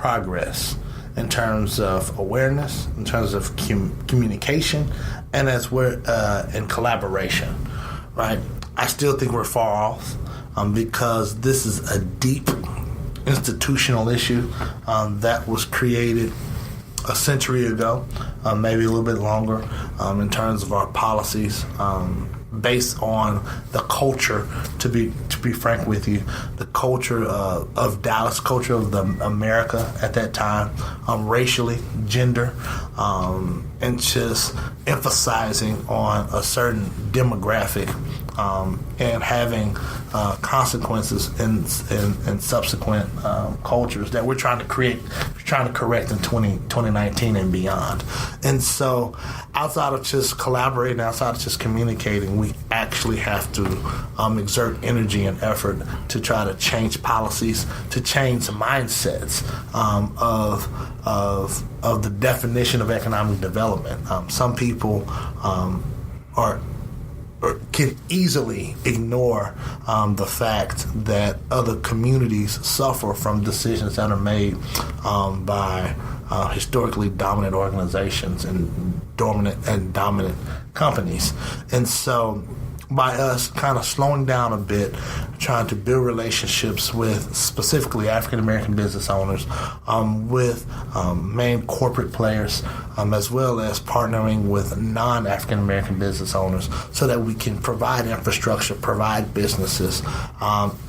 progress in terms of awareness, in terms of communication, and as we're in collaboration, right? I still think we're far off because this is a deep institutional issue that was created a century ago, maybe a little bit longer, in terms of our policies, based on the culture. To be frank with you, the culture of Dallas, culture of the America at that time, racially, gender, and just emphasizing on a certain demographic, and having consequences in subsequent cultures that we're trying to correct in 2019 and beyond. And so outside of just collaborating, outside of just communicating, we actually have to exert energy and effort to try to change policies, to change mindsets of the definition of economic development. Some people can easily ignore the fact that other communities suffer from decisions that are made by historically dominant organizations and dominant companies. And so by us kind of slowing down a bit, trying to build relationships with specifically African-American business owners, with main corporate players, as well as partnering with non-African-American business owners so that we can provide infrastructure, provide businesses,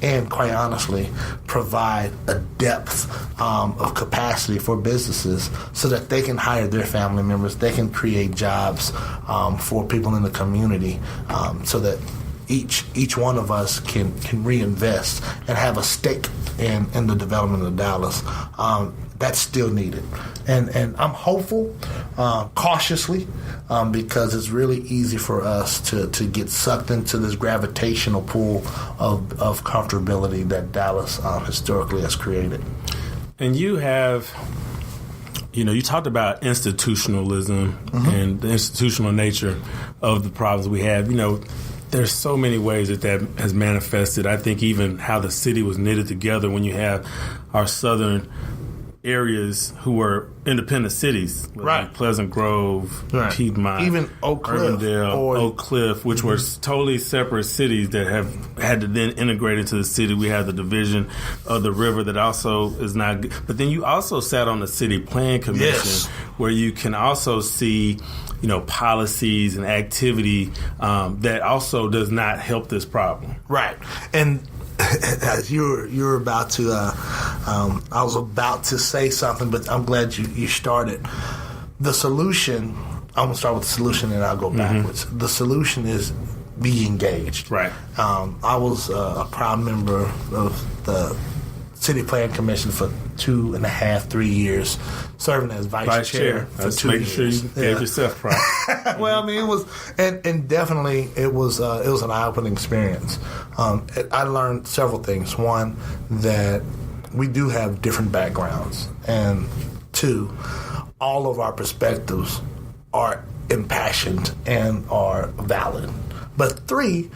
and quite honestly, provide a depth of capacity for businesses so that they can hire their family members, they can create jobs for people in the community, so that each one of us can reinvest and have a stake in the development of Dallas. That's still needed. And I'm hopeful, cautiously, because it's really easy for us to get sucked into this gravitational pull of comfortability that Dallas historically has created. And you have, you talked about institutionalism and the institutional nature of the problems we have. There's so many ways that has manifested. I think even how the city was knitted together when you have our southern areas who were independent cities, like Pleasant Grove, Piedmont, even Oak Cliff, Urbandale, Oak Cliff, which were totally separate cities that have had to then integrate into the city. We have the division of the river that also is not good. But then you also sat on the city plan commission, where you can also see policies and activity that also does not help this problem. Right. And as you're about to, I was about to say something, but I'm glad you started. The solution, I'm going to start with the solution and I'll go backwards. The solution is be engaged. Right. I was a proud member of the City Plan Commission for 2.5, 3 years, serving as vice chair for 2 years. Making sure you gave yourself pride. Well, I mean, it was, and definitely it was an eye-opening experience. I learned several things. One, that we do have different backgrounds, and two, all of our perspectives are impassioned and are valid. But three,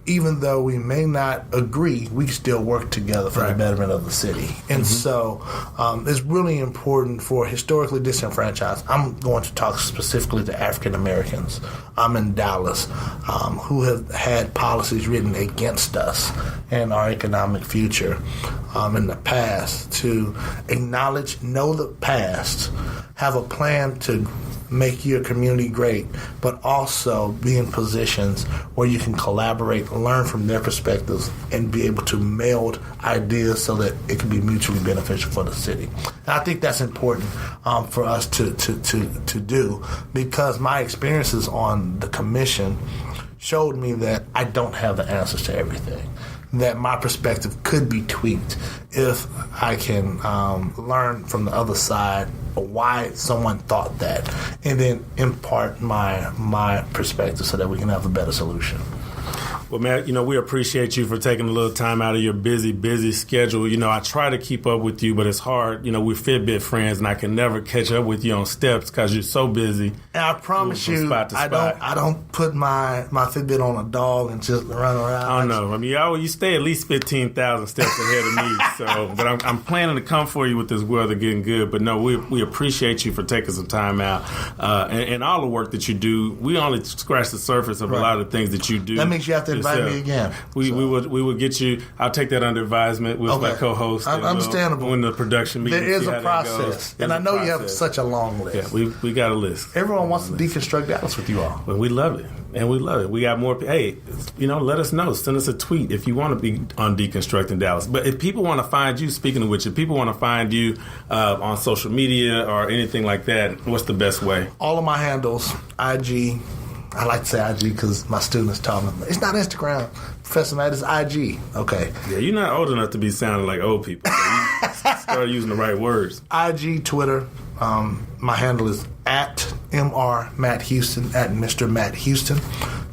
even though we may not agree, we still work together for the betterment of the city. And so it's really important for historically disenfranchised. I'm going to talk specifically to African Americans. I'm in Dallas, who have had policies written against us and our economic future in the past, to acknowledge, know the past, have a plan to make your community great, but also be in positions where you can collaborate, learn from their perspectives, and be able to meld ideas so that it can be mutually beneficial for the city. And I think that's important for us to do, because my experiences on the commission showed me that I don't have the answers to everything, that my perspective could be tweaked if I can learn from the other side why someone thought that, and then impart my perspective so that we can have a better solution. Well, man, we appreciate you for taking a little time out of your busy schedule. I try to keep up with you, but it's hard. We're Fitbit friends, and I can never catch up with you on steps because you're so busy. And I promise you, I don't put my Fitbit on a dog and just run around. I don't know. I mean, you stay at least 15,000 steps ahead of me. So, but I'm planning to come for you with this weather getting good. But no, we appreciate you for taking some time out and all the work that you do. We only scratch the surface of a lot of things that you do. That makes you have to invite me again. We would get you. I'll take that under advisement with my co-host. Understandable. When the production meeting, there is a process, and I know you have such a long list. Yeah, we got a list. Everyone wants to deconstruct Dallas with you all. Well, we love it. And we love it. We got more. Hey, let us know. Send us a tweet if you want to be on Deconstructing Dallas. But if people want to find you, speaking of which, if people want to find you on social media or anything like that, what's the best way? All of my handles, IG. I like to say IG because my students taught me. It's not Instagram. Professor Matt is IG. Okay. Yeah, you're not old enough to be sounding like old people. So you start using the right words. IG, Twitter. My handle is at Mr. Matt Houston, at Mr. Matt Houston.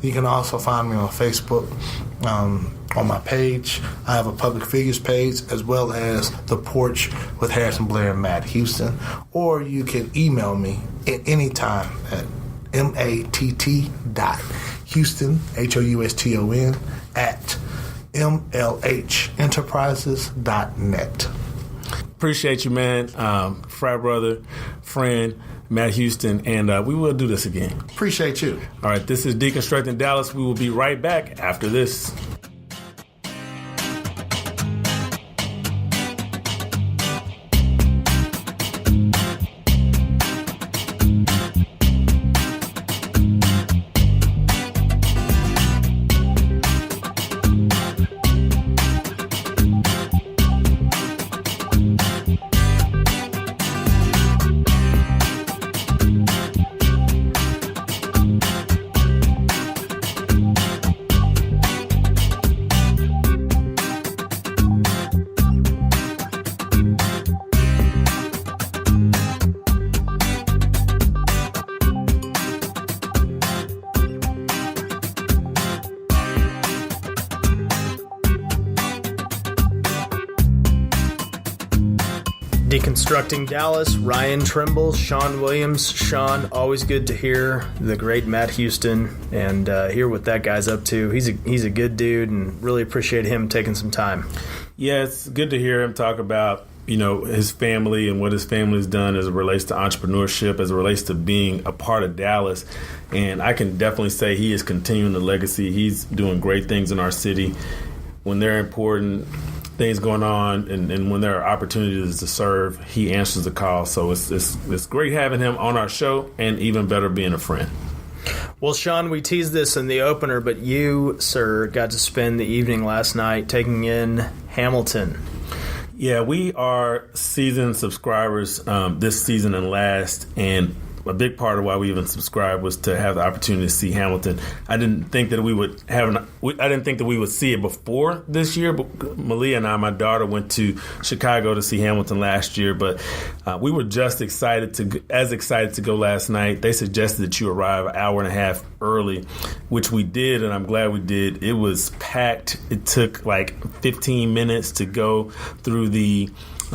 You can also find me on Facebook. On my page, I have a public figures page as well as the Porch with Harrison Blair and Matt Houston. Or you can email me at any time at matt.houston, HOUSTON, at mlhenterprises.net. Appreciate you, man. Frat brother, friend, Matt Houston, and we will do this again. Appreciate you. All right, this is Deconstructing Dallas. We will be right back after this. Deconstructing Dallas, Ryan Trimble, Shawn Williams. Shawn, always good to hear the great Matt Houston and hear what that guy's up to. He's a good dude and really appreciate him taking some time. Yeah, it's good to hear him talk about his family and what his family's done as it relates to entrepreneurship, as it relates to being a part of Dallas. And I can definitely say he is continuing the legacy. He's doing great things in our city. When they're important things going on and when there are opportunities to serve, he answers the call. So it's great having him on our show, and even better being a friend. Well, Shawn, we teased this in the opener, but you, sir, got to spend the evening last night taking in Hamilton. Yeah, we are season subscribers this season and last, and a big part of why we even subscribed was to have the opportunity to see Hamilton. I didn't think that we would see it before this year. But Malia and I, my daughter, went to Chicago to see Hamilton last year. But we were just excited to go last night. They suggested that you arrive an hour and a half early, which we did, and I'm glad we did. It was packed. It took like 15 minutes to go through the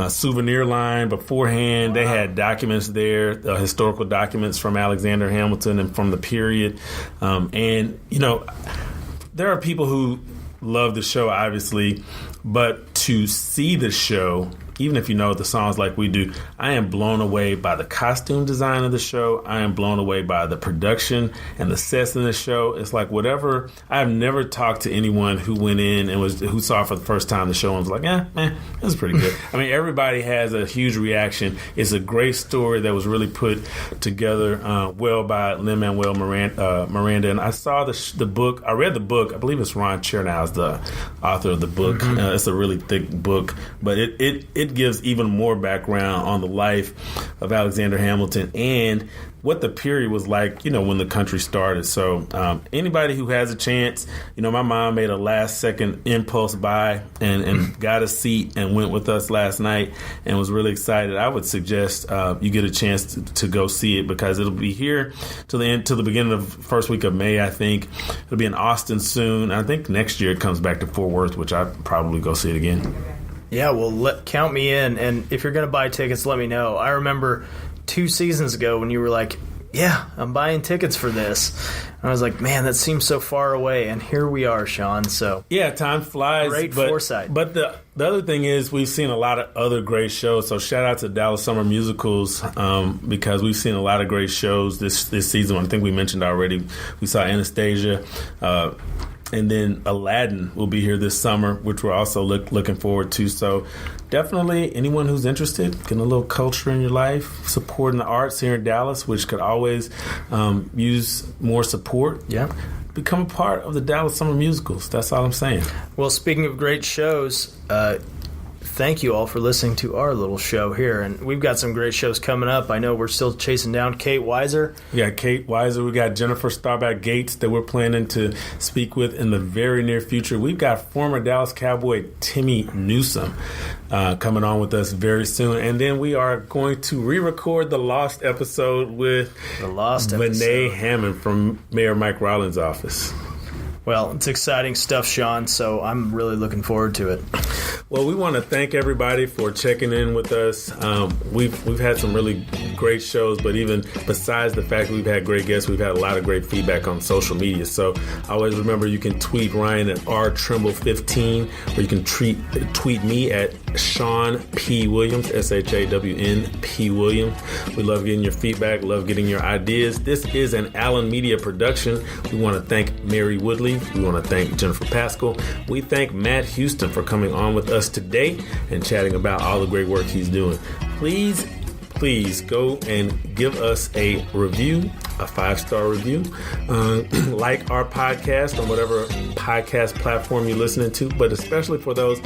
souvenir line beforehand. Wow. They had documents there, historical documents from Alexander Hamilton and from the period. And, there are people who love the show, obviously, but to see the show, even if you know the songs like we do, I am blown away by the costume design of the show. I am blown away by the production and the sets in the show. It's like whatever. I have never talked to anyone who went in and who saw for the first time the show and was like, it was pretty good. I mean, everybody has a huge reaction. It's a great story that was really put together well by Lin-Manuel Miranda. And I saw the book. I read the book. I believe it's Ron Chernow's the author of the book. Mm-hmm. It's a really thick book, but it it gives even more background on the life of Alexander Hamilton and what the period was like, when the country started. So anybody who has a chance, my mom made a last-second impulse buy and got a seat and went with us last night and was really excited. I would suggest you get a chance to go see it because it'll be here till the beginning of the first week of May, I think. It'll be in Austin soon. I think next year it comes back to Fort Worth, which I'd probably go see it again. Yeah, well, count me in. And if you're going to buy tickets, let me know. I remember 2 seasons ago when you were like, yeah, I'm buying tickets for this. And I was like, man, that seems so far away. And here we are, Shawn. So yeah, time flies. Great foresight. But the other thing is we've seen a lot of other great shows. So shout out to Dallas Summer Musicals because we've seen a lot of great shows this season. I think we mentioned already. We saw Anastasia. And then Aladdin will be here this summer, which we're also looking forward to. So definitely anyone who's interested, getting a little culture in your life, supporting the arts here in Dallas, which could always use more support. Yeah. Become a part of the Dallas Summer Musicals. That's all I'm saying. Well, speaking of great shows, thank you all for listening to our little show here. And we've got some great shows coming up. I know we're still chasing down Kate Weiser. We got Kate Weiser. We got Jennifer Starback Gates that we're planning to speak with in the very near future. We've got former Dallas Cowboy Timmy Newsome coming on with us very soon. And then we are going to re-record the Lost episode with Renee Hammond from Mayor Mike Rollins' office. Well, it's exciting stuff, Shawn, so I'm really looking forward to it. Well, we want to thank everybody for checking in with us. We've had some really great shows, but even besides the fact that we've had great guests, we've had a lot of great feedback on social media. So always remember you can tweet Ryan at rtrimble15, or you can tweet me at Shawn P. Williams, SHAWN Williams. We love getting your feedback, love getting your ideas. This is an Allen Media production. We want to thank Mary Woodley. We want to thank Jennifer Pascal. We thank Matt Houston for coming on with us today and chatting about all the great work he's doing. Please go and give us a review, a 5-star review. Like our podcast on whatever podcast platform you're listening to, but especially for those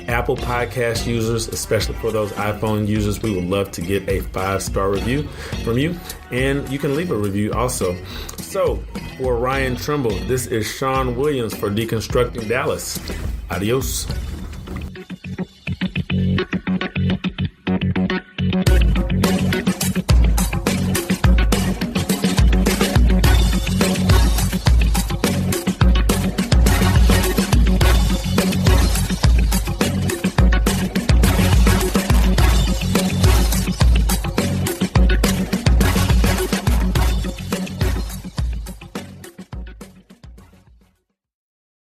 Apple Podcast users, especially for those iPhone users, we would love to get a 5-star review from you. And you can leave a review also. So, for Ryan Trimble, this is Shawn Williams for Deconstructing Dallas. Adios.